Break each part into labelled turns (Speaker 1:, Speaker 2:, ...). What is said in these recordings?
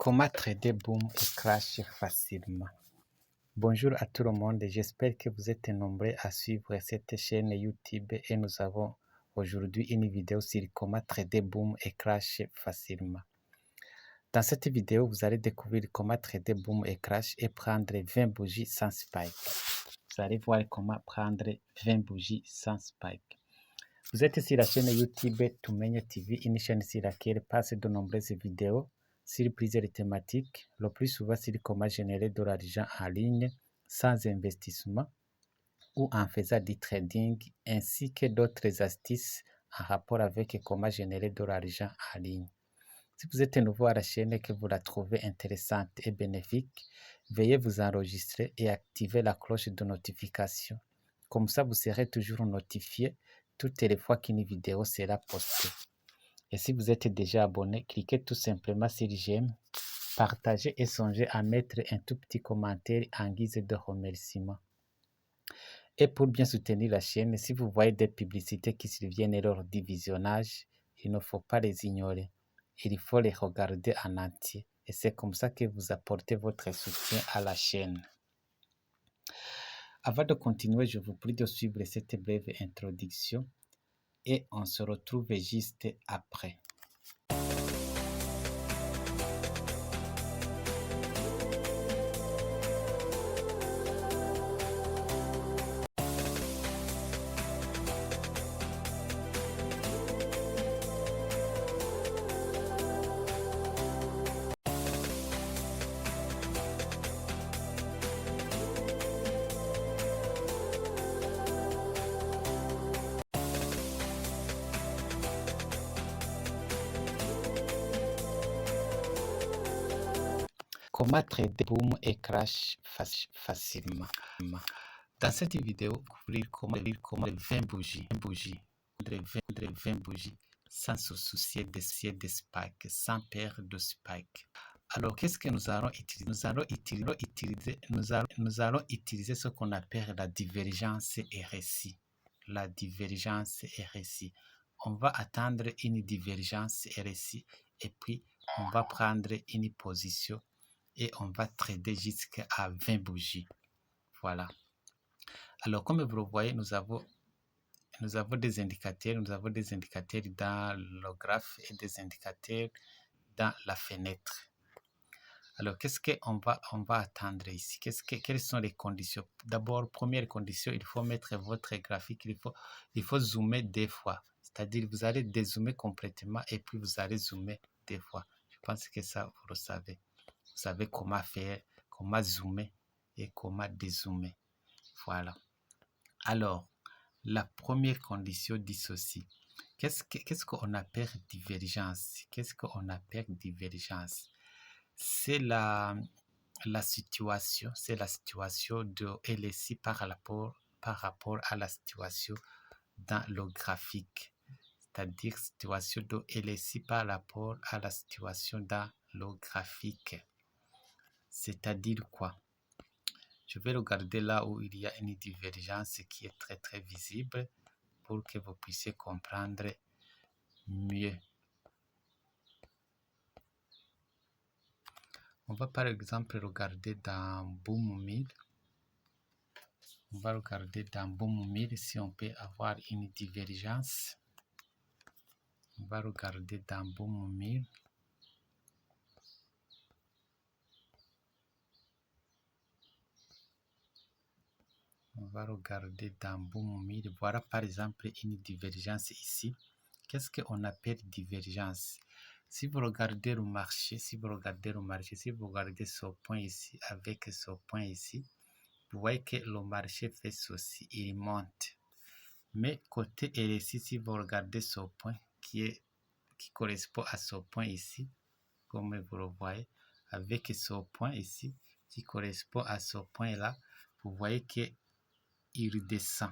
Speaker 1: Comment trader Boom et Crash facilement. Bonjour à tout le monde, j'espère que vous êtes nombreux à suivre cette chaîne YouTube et nous avons aujourd'hui une vidéo sur comment trader Boom et Crash facilement. Dans cette vidéo, vous allez découvrir comment trader Boom et Crash et prendre 20 bougies sans spike. Vous allez voir comment prendre 20 bougies sans spike. Vous êtes sur la chaîne YouTube Tumenye TV, une chaîne sur laquelle passent de nombreuses vidéos sur plusieurs thématiques, le plus souvent sur comment générer de l'argent en ligne sans investissement ou en faisant du trading, ainsi que d'autres astuces en rapport avec comment générer de l'argent en ligne. Si vous êtes nouveau à la chaîne et que vous la trouvez intéressante et bénéfique, veuillez vous enregistrer et activer la cloche de notification. Comme ça, vous serez toujours notifié toutes les fois qu'une vidéo sera postée. Et si vous êtes déjà abonné, cliquez tout simplement sur j'aime, partagez et songez à mettre un tout petit commentaire en guise de remerciement. Et pour bien soutenir la chaîne, si vous voyez des publicités qui surviennent lors du visionnage, il ne faut pas les ignorer. Il faut les regarder en entier. Et c'est comme ça que vous apportez votre soutien à la chaîne. Avant de continuer, je vous prie de suivre cette brève introduction et on se retrouve juste après. Comment trader Boom et Crash facilement. Dans cette vidéo, vous allez comment 20 bougies, 20 bougies sans se soucier de spike, sans perdre de spike. Alors, qu'est-ce que nous allons utiliser? Nous allons utiliser ce qu'on appelle la divergence RSI. La divergence RSI. On va attendre une divergence RSI et puis on va prendre une position et on va trader jusqu'à 20 bougies. Voilà. Alors, comme vous le voyez, nous avons des indicateurs. Nous avons des indicateurs dans le graphe et des indicateurs dans la fenêtre. Alors, qu'est-ce qu'on va attendre ici? Quelles sont les conditions? D'abord, première condition, il faut mettre votre graphique. Il faut zoomer deux fois. C'est-à-dire, vous allez dézoomer complètement et puis vous allez zoomer deux fois. Je pense que ça, vous le savez. Vous savez comment faire, comment zoomer et comment dézoomer. Voilà. Alors, la première condition dit ceci. Qu'est-ce qu'on appelle divergence? Qu'est-ce qu'on appelle divergence? C'est la situation de LSI par rapport à la situation dans le graphique. C'est-à-dire situation de LSI par rapport à la situation dans le graphique. C'est-à-dire quoi? Je vais regarder là où il y a une divergence qui est très très visible pour que vous puissiez comprendre mieux. On va par exemple regarder dans Boom 1000. On va regarder dans Boom 1000 si on peut avoir une divergence. On va regarder dans Boom 1000. On va regarder dans Boom 1000. Voilà par exemple une divergence ici. Qu'est-ce qu'on appelle divergence? Si vous regardez le marché, si vous regardez ce point ici avec ce point ici, vous voyez que le marché fait ceci, il monte. Mais côté RSI, si vous regardez ce point qui correspond à ce point ici, comme vous le voyez, avec ce point ici qui correspond à ce point là, vous voyez que il descend.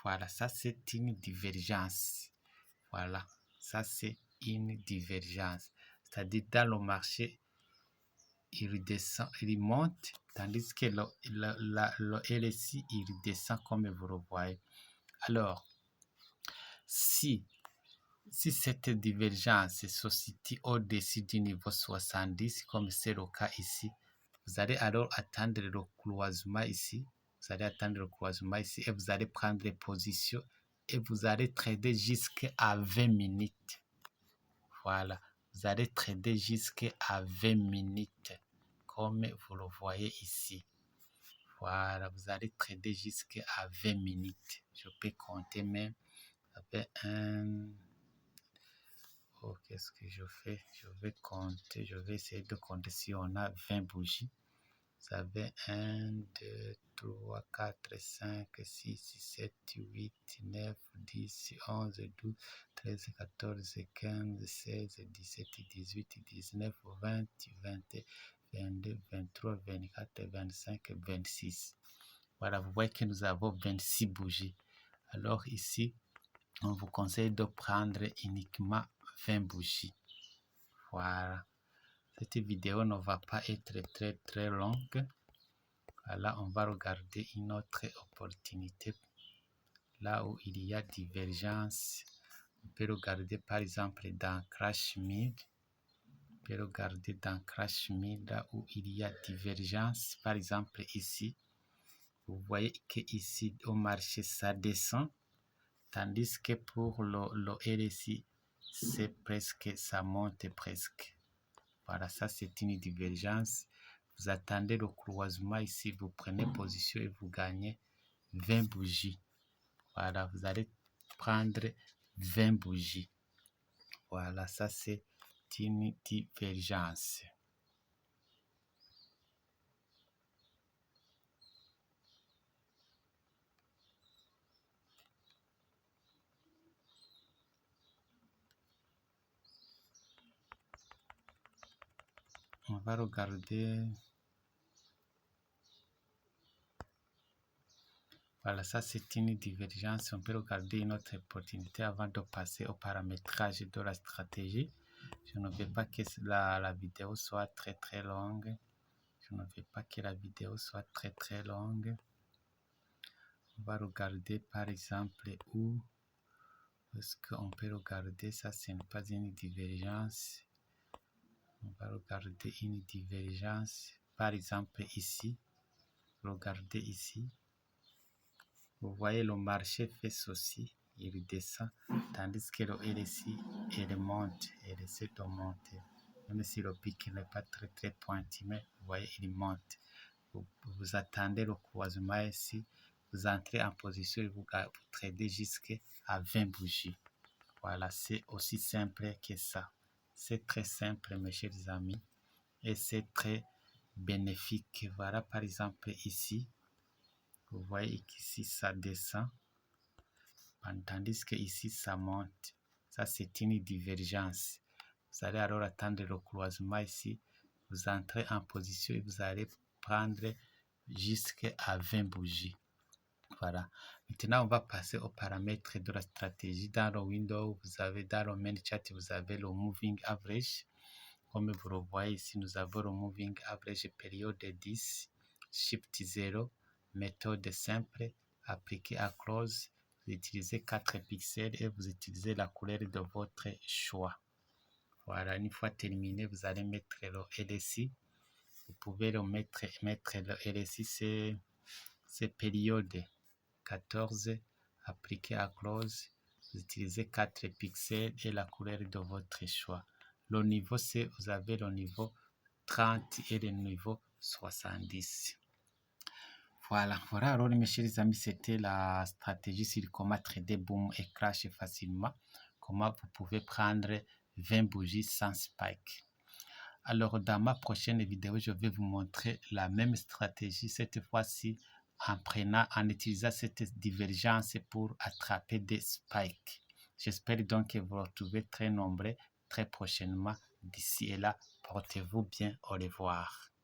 Speaker 1: Voilà, ça c'est une divergence. Voilà, ça c'est une divergence. C'est-à-dire dans le marché, il descend, il monte, tandis que le LSI, il descend comme vous le voyez. Alors, si Si cette divergence se situe au-dessus du niveau 70, comme c'est le cas ici, vous allez alors attendre le croisement ici. Vous allez attendre le croisement ici et vous allez prendre les positions et vous allez trader jusqu'à 20 minutes. Voilà, vous allez trader jusqu'à 20 minutes, comme vous le voyez ici. Voilà, vous allez trader jusqu'à 20 minutes. Je peux compter même. Ça fait un... Oh, qu'est-ce que je fais? Je vais compter, je vais essayer de compter si on a 20 bougies. Vous avez 1, 2, 3, 4, 5, 6, 7, 8, 9, 10, 11, 12, 13, 14, 15, 16, 17, 18, 19, 20, 21, 22, 23, 24, 25, 26. Voilà, vous voyez que nous avons 26 bougies. Alors ici, on vous conseille de prendre uniquement 20 bougies. Voilà. Cette vidéo ne va pas être très longue. Voilà, on va regarder une autre opportunité. Là où il y a divergence, on peut regarder par exemple dans Crash Mid. On peut regarder dans Crash Mid là où il y a divergence. Par exemple ici, vous voyez que ici au marché ça descend. Tandis que pour le RSI, c'est presque, ça monte presque. Voilà, ça c'est une divergence. Vous attendez le croisement ici, vous prenez position et vous gagnez 20 bougies. Voilà, vous allez prendre 20 bougies. Voilà, ça c'est une divergence. On va regarder. Voilà, ça c'est une divergence. On peut regarder une autre opportunité avant de passer au paramétrage de la stratégie. Je ne veux pas que la vidéo soit très longue. Je ne veux pas que la vidéo soit très longue. On va regarder par exemple où est-ce qu'on peut regarder ça, ce n'est pas une divergence. On va regarder une divergence. Par exemple ici, regardez ici. Vous voyez le marché fait ceci, il descend, tandis que le RSI, il monte, il essaie de monter. Même si le pic n'est pas très pointu, mais vous voyez, il monte. Vous attendez le croisement ici, vous entrez en position et vous tradez jusqu'à 20 bougies. Voilà, c'est aussi simple que ça. C'est très simple, mes chers amis, et c'est très bénéfique. Voilà, par exemple, ici, vous voyez qu'ici, ça descend, tandis que ici, ça monte. Ça, c'est une divergence. Vous allez alors attendre le croisement ici. Vous entrez en position et vous allez prendre jusqu'à 20 bougies. Voilà. Maintenant, on va passer aux paramètres de la stratégie. Dans le window, vous avez dans le main chat, vous avez le moving average. Comme vous le voyez ici, nous avons le moving average période 10, shift 0, méthode simple, appliquée à close. Vous utilisez 4 pixels et vous utilisez la couleur de votre choix. Voilà, une fois terminé, vous allez mettre le LSI. Vous pouvez le mettre le LSI, c'est période 14, appliqué à close. Vous utilisez 4 pixels et la couleur de votre choix. Le niveau, c'est vous avez le niveau 30 et le niveau 70. Voilà, alors mes chers amis, c'était la stratégie sur comment trader boom et crash facilement. Comment vous pouvez prendre 20 bougies sans spike. Alors, dans ma prochaine vidéo, je vais vous montrer la même stratégie, cette fois-ci en utilisant cette divergence pour attraper des spikes. J'espère donc que vous retrouvez très nombreux très prochainement. D'ici et là, portez-vous bien. Au revoir.